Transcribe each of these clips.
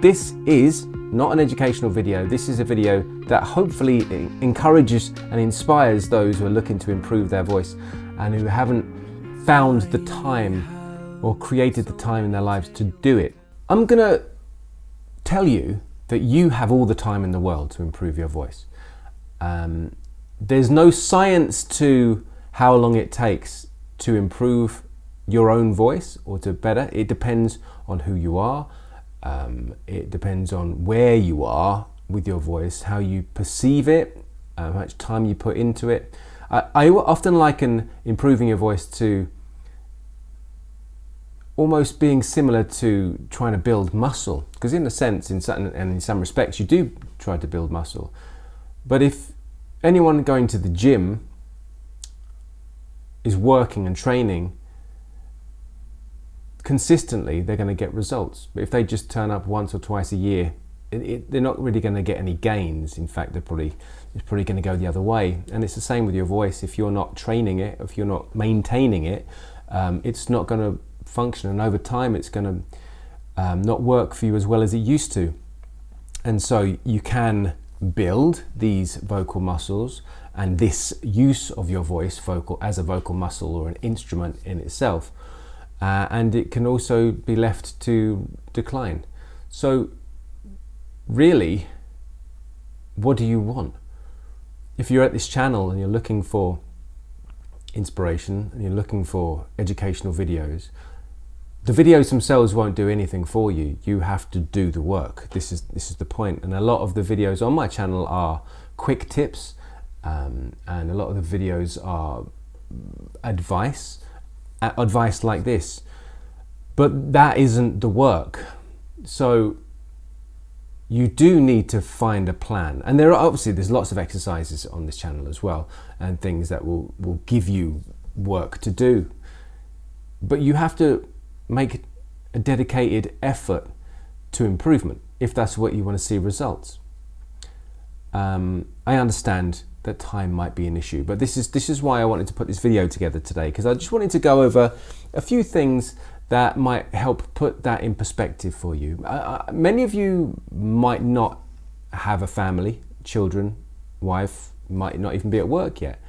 this is not an educational video. This is a video that hopefully encourages and inspires those who are looking to improve their voice and who haven't found the time or created the time in their lives to do it. I'm gonna tell you that you have all the time in the world to improve your voice. There's no science to how long it takes to improve your own voice or to better. It depends on who you are. It depends on where you are with your voice, how you perceive it, how much time you put into it. I often liken improving your voice to almost being similar to trying to build muscle, because in a sense, in some respects, you do try to build muscle. But if anyone going to the gym is working and training consistently, they're going to get results. But if they just turn up once or twice a year, they're not really going to get any gains. In fact, it's probably going to go the other way. And it's the same with your voice. If you're not training it, if you're not maintaining it, it's not going to function, and over time it's going to not work for you as well as it used to. And so you can build these vocal muscles and this use of your voice vocal as a vocal muscle or an instrument in itself, and it can also be left to decline. So really, what do you want? If you're at this channel and you're looking for inspiration and you're looking for educational videos, the videos themselves won't do anything for you. You have to do the work. This is the point. And a lot of the videos on my channel are quick tips, and a lot of the videos are advice like this. But that isn't the work. So you do need to find a plan. And there's lots of exercises on this channel as well, and things that will give you work to do. But you have to make a dedicated effort to improvement if that's what you want to see results. I understand that time might be an issue, but this is why I wanted to put this video together today, because I just wanted to go over a few things that might help put that in perspective for you. Many of you might not have a family, children, wife, might not even be at work yet.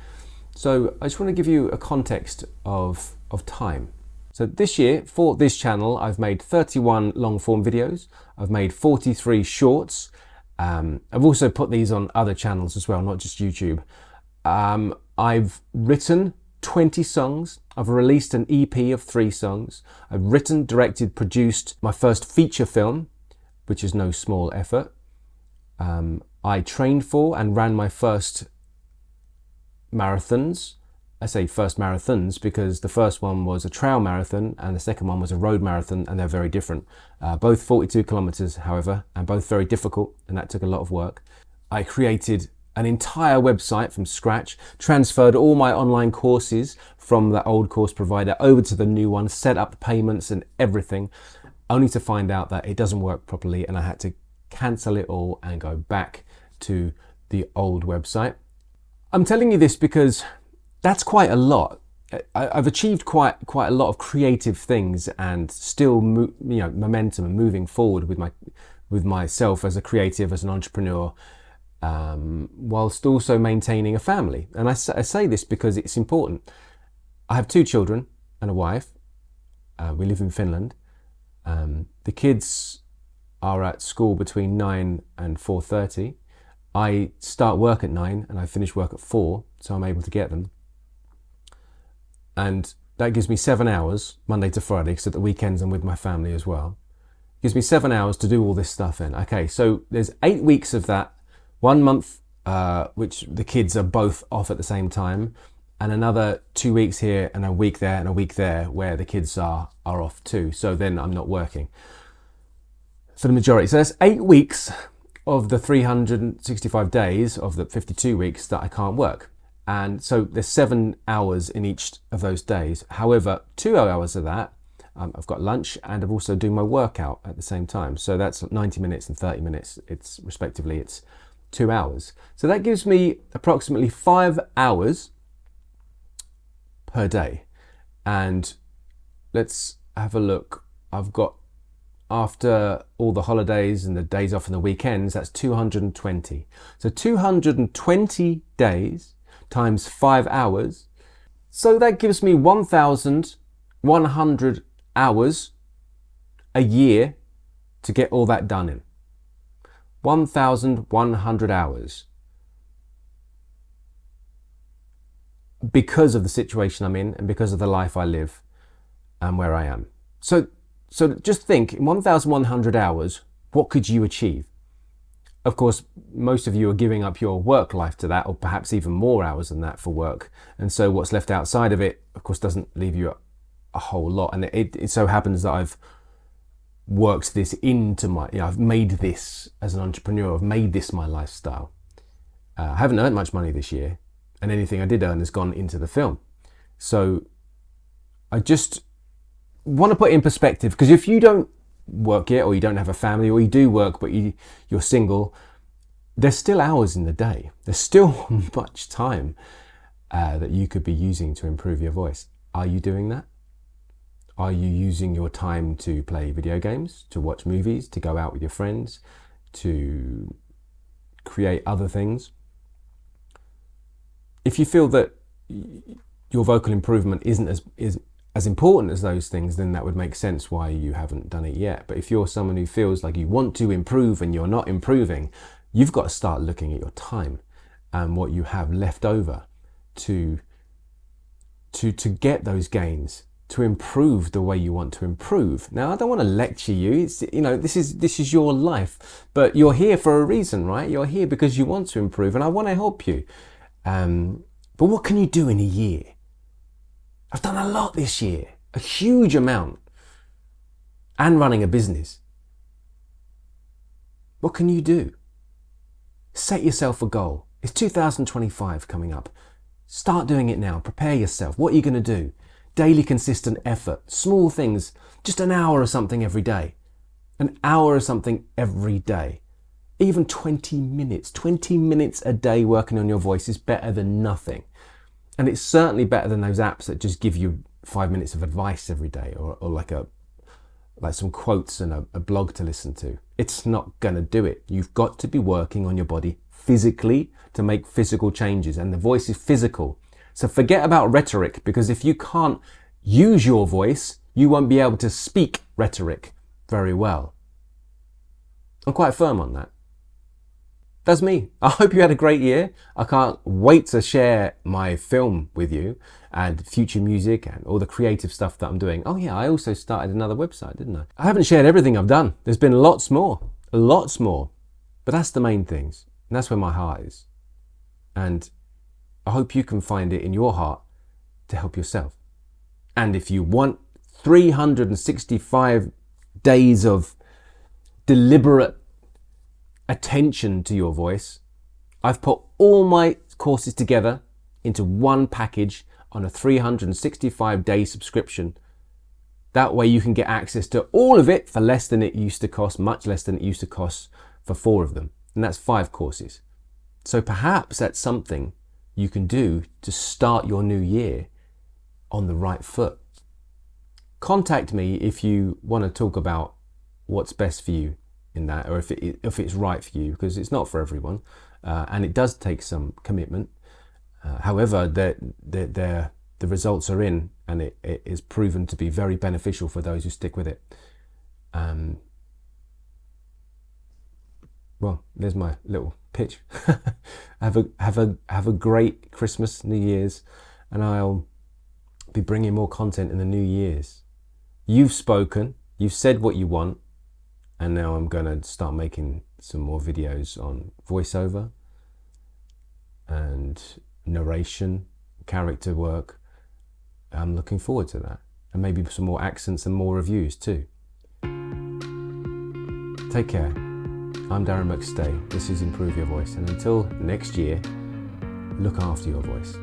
So I just want to give you a context of time. So this year, for this channel, I've made 31 long form videos. I've made 43 shorts. I've also put these on other channels as well, not just YouTube. I've written 20 songs. I've released an EP of 3 songs. I've written, directed, produced my first feature film, which is no small effort. I trained for and ran my first marathons. I say first marathons because the first one was a trail marathon and the second one was a road marathon, and they're very different. Both 42 kilometers, however, and both very difficult, and that took a lot of work. I created an entire website from scratch, transferred all my online courses from the old course provider over to the new one, set up the payments and everything, only to find out that it doesn't work properly, and I had to cancel it all and go back to the old website. I'm telling you this because that's quite a lot. I've achieved quite a lot of creative things and still, momentum and moving forward with myself as a creative, as an entrepreneur, whilst also maintaining a family. And I say this because it's important. I have 2 children and a wife. We live in Finland. The kids are at school between 9 and 4:30. I start work at 9 and I finish work at 4, so I'm able to get them. And that gives me 7 hours, Monday to Friday, because at the weekends I'm with my family as well. It gives me 7 hours to do all this stuff in. Okay, so there's 8 weeks of that, 1 month, which the kids are both off at the same time, and another 2 weeks here and a week there and a week there where the kids are off too. So then I'm not working for the majority. So that's 8 weeks of the 365 days of the 52 weeks that I can't work. And so there's 7 hours in each of those days. However, 2 hours of that, I've got lunch and I'm also doing my workout at the same time. So that's 90 minutes and 30 minutes. It's respectively, it's 2 hours. So that gives me approximately 5 hours per day. And let's have a look. I've got after all the holidays and the days off and the weekends, that's 220. So 220 days times 5 hours. So that gives me 1,100 hours a year to get all that done in. 1,100 hours. Because of the situation I'm in and because of the life I live and where I am. So just think, in 1,100 hours, what could you achieve? Of course, most of you are giving up your work life to that, or perhaps even more hours than that for work. And so what's left outside of it, of course, doesn't leave you a whole lot. And it so happens that I've worked this into my, I've made this as an entrepreneur, I've made this my lifestyle. I haven't earned much money this year, and anything I did earn has gone into the film. So I just want to put it in perspective, because if you don't work yet, or you don't have a family, or you do work but you're single, there's still hours in the day. There's still much time that you could be using to improve your voice. Are you doing that? Are you using your time to play video games, to watch movies, to go out with your friends, to create other things? If you feel that your vocal improvement isn't as important as those things, then that would make sense why you haven't done it yet. But if you're someone who feels like you want to improve and you're not improving, you've got to start looking at your time and what you have left over to get those gains, to improve the way you want to improve. Now, I don't want to lecture you. It's, this is your life, but you're here for a reason, right? You're here because you want to improve, and I want to help you. But what can you do in a year? I've done a lot this year, a huge amount, and running a business. What can you do? Set yourself a goal. It's 2025 coming up. Start doing it now. Prepare yourself. What are you going to do? Daily consistent effort, small things, just an hour or something every day. An hour or something every day. Even 20 minutes a day working on your voice is better than nothing. And it's certainly better than those apps that just give you 5 minutes of advice every day, or like some quotes and a blog to listen to. It's not going to do it. You've got to be working on your body physically to make physical changes, and the voice is physical. So forget about rhetoric, because if you can't use your voice, you won't be able to speak rhetoric very well. I'm quite firm on that. That's me. I hope you had a great year. I can't wait to share my film with you and future music and all the creative stuff that I'm doing. Oh yeah, I also started another website, didn't I? I haven't shared everything I've done. There's been lots more. But that's the main things. And that's where my heart is. And I hope you can find it in your heart to help yourself. And if you want 365 days of deliberate attention to your voice, I've put all my courses together into one package on a 365-day subscription. That way you can get access to all of it for less than it used to cost, much less than it used to cost for 4 of them. And that's 5 courses. So perhaps that's something you can do to start your new year on the right foot. Contact me if you want to talk about what's best for you in that, or if it's right for you, because it's not for everyone, and it does take some commitment. However, the results are in, and it is proven to be very beneficial for those who stick with it. Well, there's my little pitch. Have a great Christmas, New Year's, and I'll be bringing more content in the New Year's. You've spoken, you've said what you want. And now I'm going to start making some more videos on voiceover and narration, character work. I'm looking forward to that. And maybe some more accents and more reviews too. Take care. I'm Darren McStay. This is Improve Your Voice. And until next year, look after your voice.